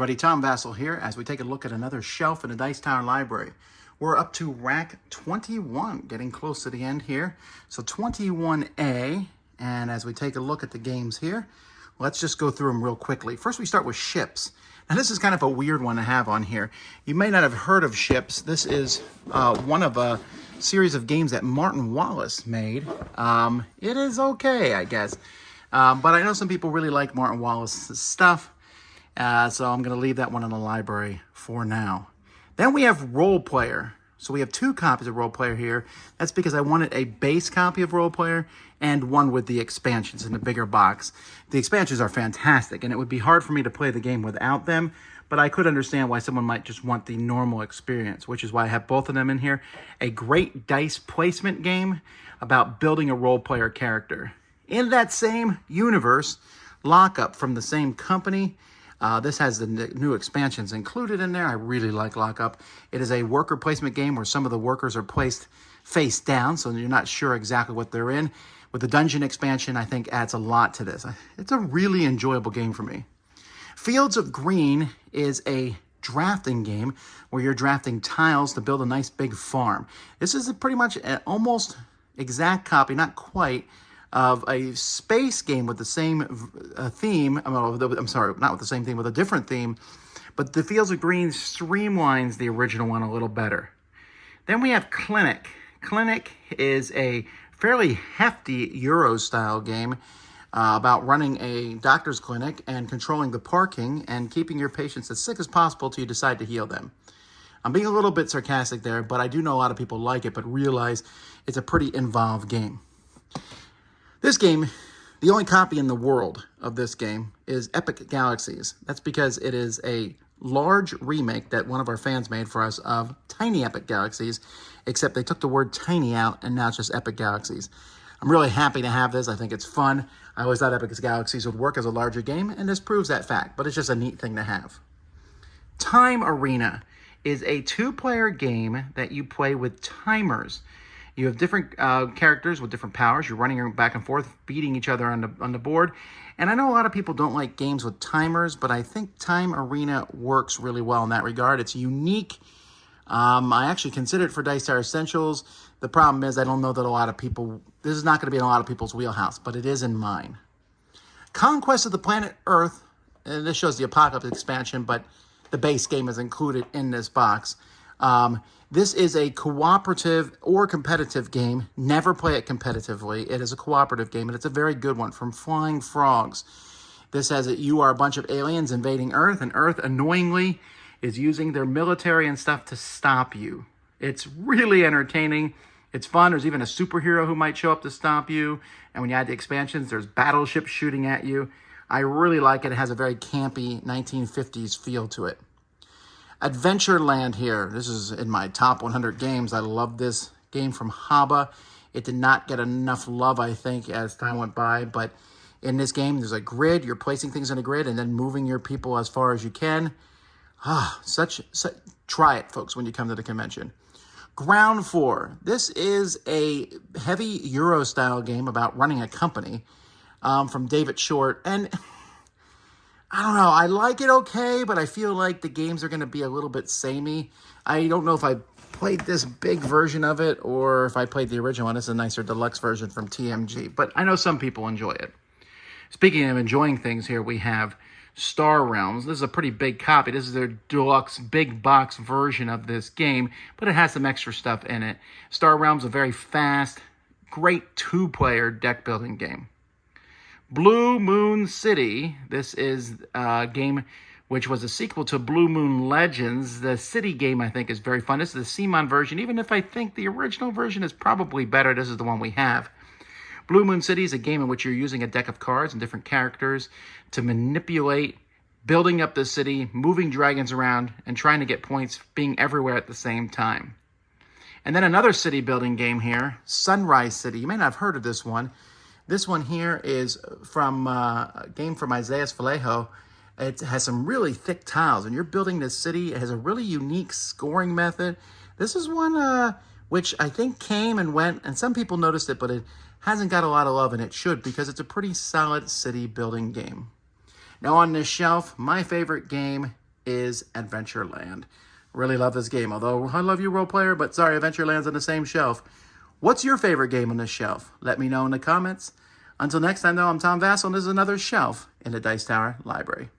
everybody, Tom Vasel here as we take a look at another shelf in the Dice Tower library. We're up to rack 21, getting close to the end here. So 21A, and as we take a look at the games here, let's just go through them real quickly. First we start with ships. Now this is kind of a weird one to have on here. You may not have heard of ships. This is one of a series of games that Martin Wallace made. It is okay, I guess. But I know some people really like Martin Wallace's stuff. So I'm going to leave that one in the library for now. Then we have Role Player. So we have 2 copies of Role Player here. That's because I wanted a base copy of Role Player and one with the expansions in the bigger box. The expansions are fantastic, and it would be hard for me to play the game without them, but I could understand why someone might just want the normal experience, which is why I have both of them in here. A great dice placement game about building a role player character. In that same universe, Lockup from the same company. This has the new expansions included in there. I really like Lockup. It is a worker placement game where some of the workers are placed face down, so you're not sure exactly what they're in. With the dungeon expansion, I think adds a lot to this. It's a really enjoyable game for me. Fields of Green is a drafting game where you're drafting tiles to build a nice big farm. This is pretty much an almost exact copy, not quite, of a space game with the same theme. I'm sorry, not with the same theme, with a different theme. But the Fields of Green streamlines the original one a little better. Then we have Clinic. Clinic is a fairly hefty Euro-style game about running a doctor's clinic and controlling the parking and keeping your patients as sick as possible till you decide to heal them. I'm being a little bit sarcastic there, but I do know a lot of people like it, but realize it's a pretty involved game. This game, the only copy in the world of this game is Epic Galaxies. That's because it is a large remake that one of our fans made for us of Tiny Epic Galaxies, except they took the word tiny out and now it's just Epic Galaxies. I'm really happy to have this. I think it's fun. I always thought Epic Galaxies would work as a larger game, and this proves that fact, but it's just a neat thing to have. Time Arena is a 2-player game that you play with timers. You have different characters with different powers. You're running back and forth, beating each other on the board. And I know a lot of people don't like games with timers, but I think Time Arena works really well in that regard. It's unique. I actually considered it for Dice Tower Essentials. The problem is I don't know that a lot of people... This is not going to be in a lot of people's wheelhouse, but it is in mine. Conquest of the Planet Earth. And this shows the Apocalypse expansion, but the base game is included in this box. This is a cooperative or competitive game. Never play it competitively. It is a cooperative game, and it's a very good one, from Flying Frogs. This says that you are a bunch of aliens invading Earth, and Earth, annoyingly, is using their military and stuff to stop you. It's really entertaining. It's fun. There's even a superhero who might show up to stop you. And when you add the expansions, there's battleships shooting at you. I really like it. It has a very campy 1950s feel to it. Adventureland here. This is in my top 100 games. I love this game from Haba. It did not get enough love, I think, as time went by. But in this game, there's a grid. You're placing things in a grid and then moving your people as far as you can. Try it, folks, when you come to the convention. Ground Floor. This is a heavy Euro-style game about running a company from David Short. And I don't know, I like it okay, but I feel like the games are going to be a little bit samey. I don't know if I played this big version of it or if I played the original one. It's a nicer deluxe version from TMG, but I know some people enjoy it. Speaking of enjoying things here, we have Star Realms. This is a pretty big copy. This is their deluxe big box version of this game, but it has some extra stuff in it. Star Realms, a very fast, great 2-player deck building game. Blue Moon City. This is a game which was a sequel to Blue Moon Legends. The city game, I think, is very fun. This is the CMON version, even if I think the original version is probably better. This is the one we have. Blue Moon City is a game in which you're using a deck of cards and different characters to manipulate, building up the city, moving dragons around, and trying to get points, being everywhere at the same time. And then another city building game here, Sunrise City. You may not have heard of this one. This one here is from a game from Isaias Vallejo. It has some really thick tiles, and you're building this city. It has a really unique scoring method. This is one which I think came and went, and some people noticed it, but it hasn't got a lot of love, and it should, because it's a pretty solid city building game. Now on this shelf, my favorite game is Adventureland. Really love this game, although I love you, Role Player, but sorry, Adventureland's on the same shelf. What's your favorite game on this shelf? Let me know in the comments. Until next time, though, I'm Tom Vasel, and this is another shelf in the Dice Tower Library.